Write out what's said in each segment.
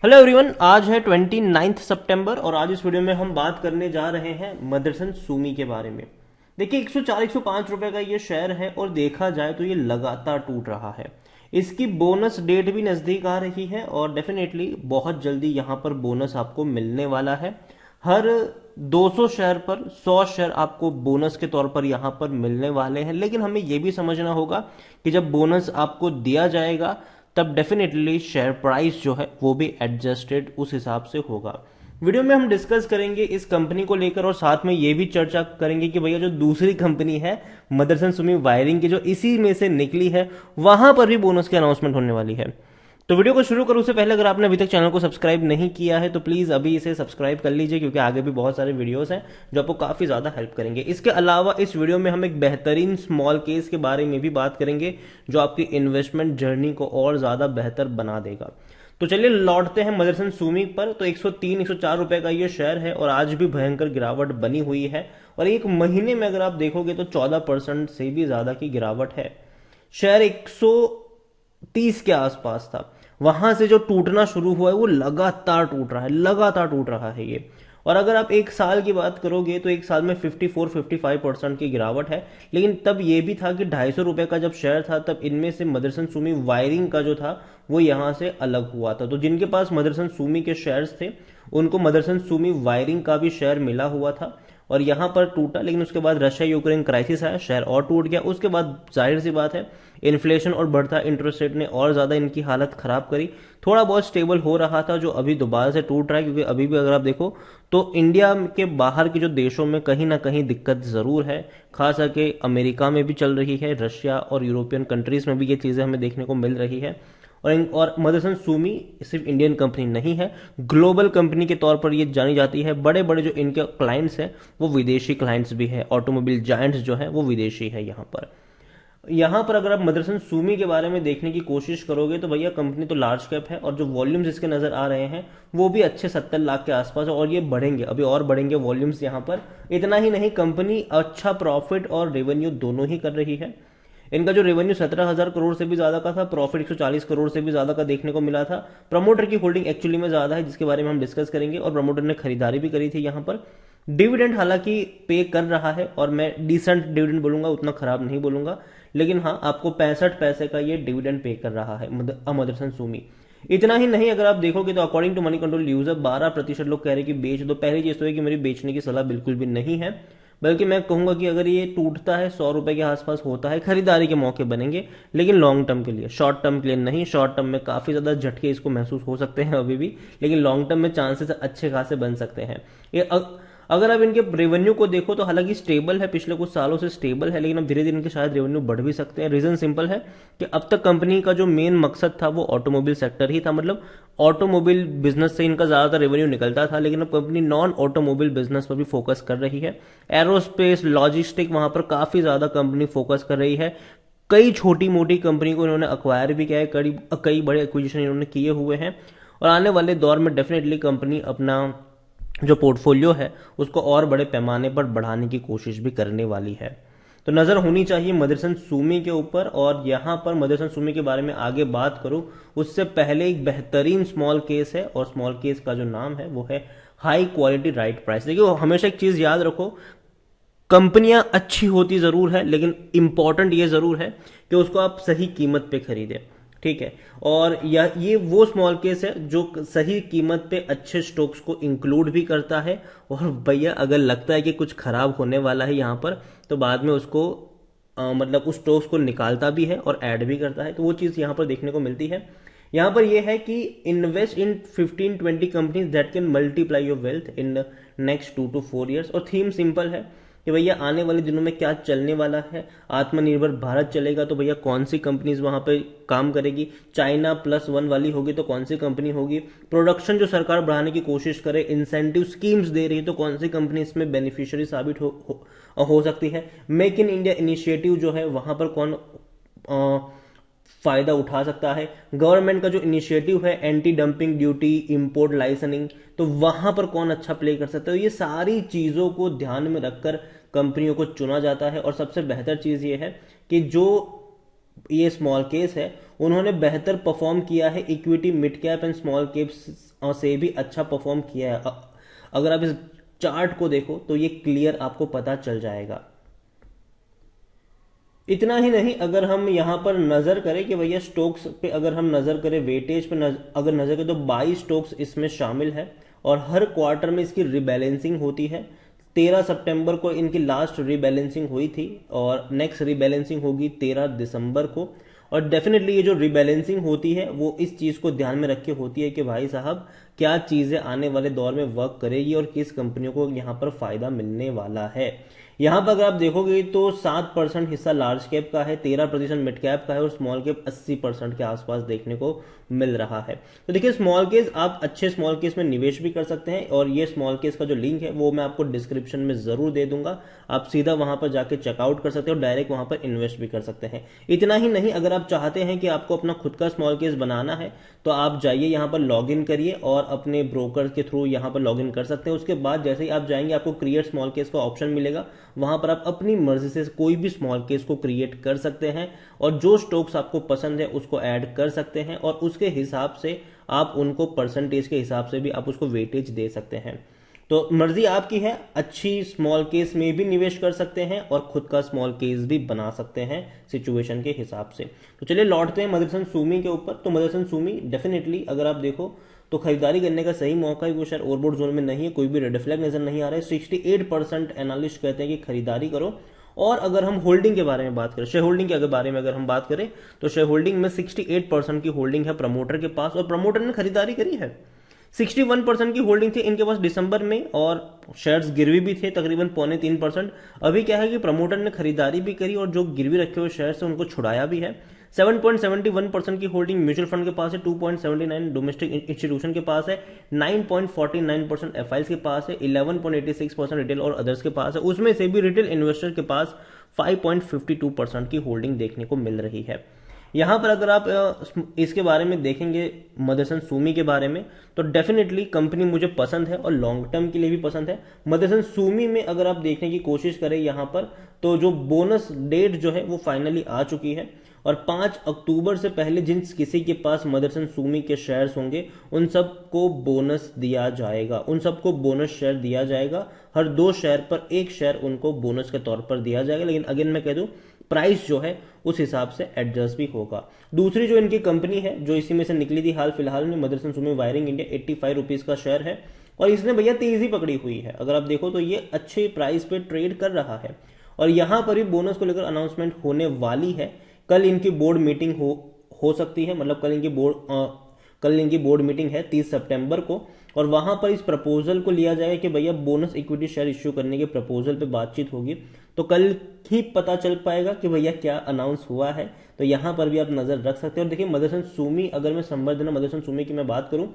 Hello everyone, आज है 29 सितंबर और आज इस वीडियो में हम बात करने जा रहे हैं मदरसन सूमी के बारे में। देखिए 104-105 रुपए का ये शेयर है और देखा जाए तो ये लगातार टूट रहा है। इसकी बोनस डेट भी नज़दीक आ रही है और डेफिनेटली बहुत जल्दी यहाँ पर बोनस आपको मिलने वाला है। हर 200 शेयर पर 100 शेयर आपको बोनस के तौर पर यहाँ पर मिलने वाले हैं, लेकिन हमें यह भी समझना होगा कि जब बोनस आपको दिया जाएगा तब डेफिनेटली शेयर प्राइस जो है वो भी एडजस्टेड उस हिसाब से होगा। वीडियो में हम डिस्कस करेंगे इस कंपनी को लेकर और साथ में ये भी चर्चा करेंगे कि भैया जो दूसरी कंपनी है मदरसन सुमी वायरिंग की जो इसी में से निकली है वहां पर भी बोनस की अनाउंसमेंट होने वाली है। तो वीडियो को शुरू करूं उससे पहले अगर आपने अभी तक चैनल को सब्सक्राइब नहीं किया है तो प्लीज अभी इसे सब्सक्राइब कर लीजिए, क्योंकि आगे भी बहुत सारे वीडियोस हैं जो आपको काफी ज्यादा हेल्प करेंगे। इसके अलावा इस वीडियो में हम एक बेहतरीन स्मॉल केस के बारे में भी बात करेंगे जो आपकी इन्वेस्टमेंट जर्नी को और ज्यादा बेहतर बना देगा। तो चलिए लौटते हैं मदरसन सूमी पर। तो 103-104 रुपए का ये शेयर है और आज भी भयंकर गिरावट बनी हुई है और एक महीने में अगर आप देखोगे तो 14% से भी ज्यादा की गिरावट है। शेयर 130 के आसपास था, वहां से जो टूटना शुरू हुआ है वो लगातार टूट रहा है, लगातार टूट रहा है ये। और अगर आप एक साल की बात करोगे तो एक साल में 54-55% की गिरावट है। लेकिन तब ये भी था कि 250 रुपए का जब शेयर था तब इनमें से मदरसन सुमी वायरिंग का जो था वो यहां से अलग हुआ था। तो जिनके पास मदरसन सुमी के शेयर्स थे उनको मदरसन सुमी वायरिंग का भी शेयर मिला हुआ था और यहां पर टूटा। लेकिन उसके बाद रशिया यूक्रेन क्राइसिस आया, शेयर और टूट गया। उसके बाद जाहिर सी बात है इन्फ्लेशन और बढ़ता इंटरेस्ट रेट ने और ज्यादा इनकी हालत खराब करी। थोड़ा बहुत स्टेबल हो रहा था जो अभी दोबारा से टूट रहा है, क्योंकि अभी भी अगर आप देखो तो इंडिया के बाहर के जो देशों में कहीं ना कहीं दिक्कत जरूर है। खास करके अमेरिका में भी चल रही है, रशिया और यूरोपियन कंट्रीज में भी ये चीजें हमें देखने को मिल रही है। और मदरसन सूमी सिर्फ इंडियन कंपनी नहीं है, ग्लोबल कंपनी के तौर पर ये जानी जाती है। बड़े बड़े जो इनके क्लाइंट्स हैं वो विदेशी क्लाइंट्स भी है, ऑटोमोबाइल जायंट्स जो है वो विदेशी है। यहाँ पर अगर आप मदरसन सूमी के बारे में देखने की कोशिश करोगे तो भैया कंपनी तो लार्ज कैप है और जो वॉल्यूम्स इसके नजर आ रहे हैं वो भी अच्छे 70 लाख के आसपास है और ये बढ़ेंगे, अभी और बढ़ेंगे वॉल्यूम्स यहाँ पर। इतना ही नहीं, कंपनी अच्छा प्रॉफिट और रेवेन्यू दोनों ही कर रही है। इनका जो रेवेन्यू 17,000 करोड़ से भी ज्यादा का था, प्रॉफिट 140 करोड़ से भी ज्यादा का देखने को मिला था। प्रमोटर की होल्डिंग एक्चुअली में ज्यादा है जिसके बारे में हम डिस्कस करेंगे और प्रमोटर ने खरीदारी भी करी थी यहाँ पर। डिविडेंड हालांकि पे कर रहा है और मैं डिसेंट डिविडेंड बोलूंगा, उतना खराब नहीं बोलूंगा, लेकिन हाँ आपको 65 पैसे का ये डिविडेंड पे कर रहा है मदरसन सूमी। इतना ही नहीं, अगर आप देखोगे तो according to Moneycontrol user 12% लोग कह रहे हैं कि बेच दो। पहली चीज तो है कि मेरी बेचने की सलाह बिल्कुल भी नहीं है, बल्कि मैं कहूंगा कि अगर ये टूटता है 100 रुपए के आसपास होता है, खरीदारी के मौके बनेंगे, लेकिन लॉन्ग टर्म के लिए, शॉर्ट टर्म के लिए नहीं। शॉर्ट टर्म में काफी ज्यादा झटके इसको महसूस हो सकते हैं अभी भी, लेकिन लॉन्ग टर्म में चांसेस अच्छे खासे बन सकते हैं। ये अगर आप इनके रेवेन्यू को देखो तो हालांकि स्टेबल है, पिछले कुछ सालों से स्टेबल है, लेकिन अब धीरे धीरे इनके शायद रेवेन्यू बढ़ भी सकते हैं। रीजन सिंपल है कि अब तक कंपनी का जो मेन मकसद था वो ऑटोमोबाइल सेक्टर ही था, मतलब ऑटोमोबाइल बिजनेस से इनका ज्यादातर रेवेन्यू निकलता था, लेकिन अब कंपनी नॉन ऑटोमोबाइल बिजनेस पर भी फोकस कर रही है। एरोस्पेस, लॉजिस्टिक, वहां पर काफी ज्यादा कंपनी फोकस कर रही है। कई छोटी मोटी कंपनी को इन्होंने अक्वायर भी किया है, कई बड़े एक्विजिशन इन्होंने किए हुए हैं और आने वाले दौर में डेफिनेटली कंपनी अपना जो पोर्टफोलियो है उसको और बड़े पैमाने पर बढ़ाने की कोशिश भी करने वाली है। तो नजर होनी चाहिए मदरसन सूमी के ऊपर। और यहां पर मदरसन सूमी के बारे में आगे बात करूं उससे पहले एक बेहतरीन स्मॉल केस है और स्मॉल केस का जो नाम है वो है हाई क्वालिटी राइट प्राइस। देखिए हमेशा एक चीज याद रखो, कंपनियां अच्छी होती जरूर है लेकिन इंपॉर्टेंट ये जरूर है कि उसको आप सही कीमत पे खरीदें, ठीक है। और ये वो स्मॉल केस है जो सही कीमत पे अच्छे स्टॉक्स को इंक्लूड भी करता है और भैया अगर लगता है कि कुछ खराब होने वाला है यहाँ पर तो बाद में उसको मतलब उस स्टॉक्स को निकालता भी है और ऐड भी करता है। तो वो चीज यहाँ पर देखने को मिलती है। यहाँ पर यह है कि invest in 15-20 companies that can multiply your wealth in next 2 to 4 years। और थीम सिंपल है कि भैया आने वाले दिनों में क्या चलने वाला है। आत्मनिर्भर भारत चलेगा तो भैया कौन सी कंपनीज वहां पे काम करेगी, चाइना +1 वाली होगी तो कौन सी कंपनी होगी, प्रोडक्शन जो सरकार बढ़ाने की कोशिश करे, इंसेंटिव स्कीम्स दे रही है तो कौन सी कंपनी इसमें बेनिफिशियरी साबित हो सकती है, मेक इन इंडिया इनिशिएटिव जो है वहां पर कौन फायदा उठा सकता है, गवर्नमेंट का जो इनिशिएटिव है anti dumping duty, import licensing, तो वहां पर कौन अच्छा प्ले कर सकता है। ये सारी चीजों को ध्यान में रखकर कंपनियों को चुना जाता है। और सबसे बेहतर चीज ये है कि जो ये स्मॉल केस है, उन्होंने बेहतर परफॉर्म किया है, equity mid cap and small caps से भी अच्छा परफॉर्म किया है। अगर आप इस चार्ट को देखो तो ये क्लियर आपको पता चल जाएगा। इतना ही नहीं, अगर हम यहाँ पर नजर करें कि भैया स्टॉक्स पे अगर हम नजर करें, वेटेज पे अगर नजर करें तो 22 स्टॉक्स इसमें शामिल है और हर क्वार्टर में इसकी रिबैलेंसिंग होती है। 13 सितंबर को इनकी लास्ट रिबैलेंसिंग हुई थी और नेक्स्ट रिबैलेंसिंग होगी 13 दिसंबर को। और डेफिनेटली ये जो रिबैलेंसिंग होती है वो इस चीज को ध्यान में रख के होती है कि भाई साहब क्या चीजें आने वाले दौर में वर्क करेगी और किस कंपनियों को यहाँ पर फायदा मिलने वाला है। यहाँ पर अगर आप देखोगे तो 7% हिस्सा लार्ज कैप का है, 13% मिड कैप का है और स्मॉल कैप 80% के आसपास देखने को मिल रहा है। तो देखिए स्मॉल केस, आप अच्छे स्मॉल केस में निवेश भी कर सकते हैं और ये स्मॉल केस का जो लिंक है वो मैं आपको डिस्क्रिप्शन में जरूर दे दूंगा, आप सीधा वहां पर जाके चेकआउट कर सकते हो, डायरेक्ट वहां पर इन्वेस्ट भी कर सकते हैं। इतना ही नहीं, अगर आप चाहते हैं कि आपको अपना खुद का स्मॉल केस बनाना है तो आप जाइए यहाँ पर लॉग इन करिए और अपने ब्रोकर के थ्रू यहाँ पर लॉग इन कर सकते हैं। उसके बाद जैसे ही आप जाएंगे आपको क्रिएट स्मॉल केस का ऑप्शन मिलेगा, वहां पर आप अपनी मर्जी से कोई भी स्मॉल केस को क्रिएट कर सकते हैं और जो स्टॉक्स आपको पसंद है उसको ऐड कर सकते हैं और उसके हिसाब से आप उनको परसेंटेज के हिसाब से भी आप उसको वेटेज दे सकते हैं। तो मर्जी आपकी है, अच्छी स्मॉल केस में भी निवेश कर सकते हैं और खुद का स्मॉल केस भी बना सकते हैं सिचुएशन के हिसाब से। तो चलिए लौटते हैं मदरसन सूमी के ऊपर। तो मदरसन सूमी डेफिनेटली अगर आप देखो तो खरीदारी करने का सही मौका है, वो शायद ओवरबॉट जोन में नहीं है, कोई भी रेड फ्लैग नजर नहीं आ रहा है। 68% एनालिस्ट कहते हैं कि खरीदारी करो। और अगर हम होल्डिंग के बारे में बात करें, शेयर होल्डिंग के बारे में अगर हम बात करें तो शेयर होल्डिंग में 68% की होल्डिंग है प्रमोटर के पास और प्रमोटर ने खरीदारी करी है। 61% की होल्डिंग थी इनके पास दिसंबर में और शेयर्स गिरवी भी थे तकरीबन 2.25%। अभी क्या है कि प्रमोटर ने खरीदारी भी करी और जो गिरवी रखे हुए शेयर्स है उनको छुड़ाया भी है। 7.71% की होल्डिंग म्यूचुअल फंड के पास है, 2.79 डोमेस्टिक इंस्टीट्यूशन के पास है, 9.49% एफआईएस के पास है, 11.86% रिटेल और अदर्स के पास है। उसमें से भी रिटेल इन्वेस्टर के पास 5.52% की होल्डिंग देखने को मिल रही है। यहां पर अगर आप इसके बारे में देखेंगे मदरसन सूमी के बारे में तो डेफिनेटली कंपनी मुझे पसंद है और लॉन्ग टर्म के लिए भी पसंद है। मदरसन सूमी में अगर आप देखने की कोशिश करें यहां पर तो जो बोनस डेट जो है वो फाइनली आ चुकी है और 5 अक्टूबर से पहले जिन किसी के पास मदरसन सूमी के शेयर्स होंगे उन सबको बोनस दिया जाएगा, उन सबको बोनस शेयर दिया जाएगा। हर 2 शेयर पर 1 शेयर उनको बोनस के तौर पर दिया जाएगा, लेकिन अगेन मैं कह दूं प्राइस जो है उस हिसाब से एडजस्ट भी होगा। दूसरी जो इनकी कंपनी है जो इसी में से निकली थी हाल फिलहाल में, मदरसन सूमी वायरिंग इंडिया, 85 रुपीज का शेयर है और इसने भैया तेजी पकड़ी हुई है। अगर आप देखो तो ये अच्छे प्राइस पे ट्रेड कर रहा है और यहां पर भी बोनस को लेकर अनाउंसमेंट होने वाली है। कल इनकी बोर्ड मीटिंग हो सकती है, मतलब कल इनकी बोर्ड मीटिंग है 30 सितंबर को और वहां पर इस प्रपोजल को लिया जाएगा कि भैया बोनस इक्विटी शेयर इश्यू करने के प्रपोजल पे बातचीत होगी। तो कल ही पता चल पाएगा कि भैया क्या अनाउंस हुआ है। तो यहां पर भी आप नजर रख सकते हो। और देखिए मदरसन सूमी, अगर मैं संवर्धना मदरसन सूमी की मैं बात करूं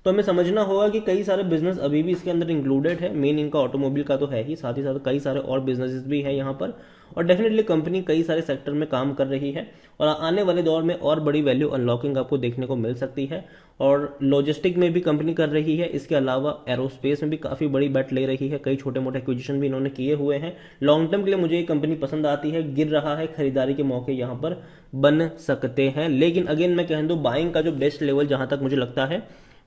तो हमें समझना होगा कि कई सारे बिजनेस अभी भी इसके अंदर इंक्लूडेड है। मेन इनका ऑटोमोबाइल का तो है ही, साथ ही साथ कई सारे और बिजनेसेस भी है यहाँ पर और डेफिनेटली कंपनी कई सारे सेक्टर में काम कर रही है और आने वाले दौर में और बड़ी वैल्यू अनलॉकिंग आपको देखने को मिल सकती है। और लॉजिस्टिक में भी कंपनी कर रही है, इसके अलावा एरोस्पेस में भी काफी बड़ी बेट ले रही है, कई छोटे मोटे एक्विजिशन भी इन्होंने किए हुए हैं। लॉन्ग टर्म के लिए मुझे ये कंपनी पसंद आती है, गिर रहा है, खरीदारी के मौके यहाँ पर बन सकते हैं। लेकिन अगेन मैं कह दूं बाइंग का जो बेस्ट लेवल जहां तक मुझे लगता है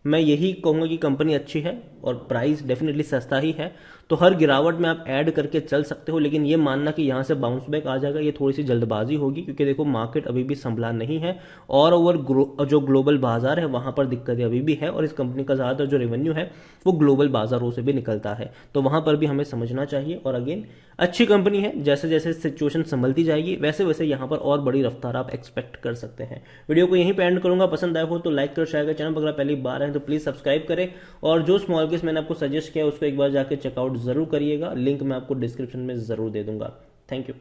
मैं यही कहूंगा कि कंपनी अच्छी है और प्राइस डेफिनेटली सस्ता ही है। तो हर गिरावट में आप ऐड करके चल सकते हो, लेकिन ये मानना कि यहां से बाउंस बैक आ जाएगा ये थोड़ी सी जल्दबाजी होगी, क्योंकि देखो मार्केट अभी भी संभला नहीं है और ओवर जो ग्लोबल बाजार है वहां पर दिक्कतें अभी भी है और इस कंपनी का ज्यादातर जो रेवेन्यू है वो ग्लोबल बाजारों से भी निकलता है। तो वहां पर भी हमें समझना चाहिए। और अगेन अच्छी कंपनी है, जैसे जैसे सिचुएशन संभलती जाएगी वैसे वैसे यहाँ पर और बड़ी रफ्तार आप एक्सपेक्ट कर सकते हैं। वीडियो को यहीं पे एंड करूंगा, पसंद आया हो तो लाइक कर, शेयर कर, चैनल पर अगर पहली बार है तो प्लीज सब्सक्राइब करें और जो स्मॉल केस मैंने आपको सजेस्ट किया उसको एक बार जाके चेकआउट जरूर करिएगा, लिंक मैं आपको डिस्क्रिप्शन में जरूर दे दूंगा। Thank you.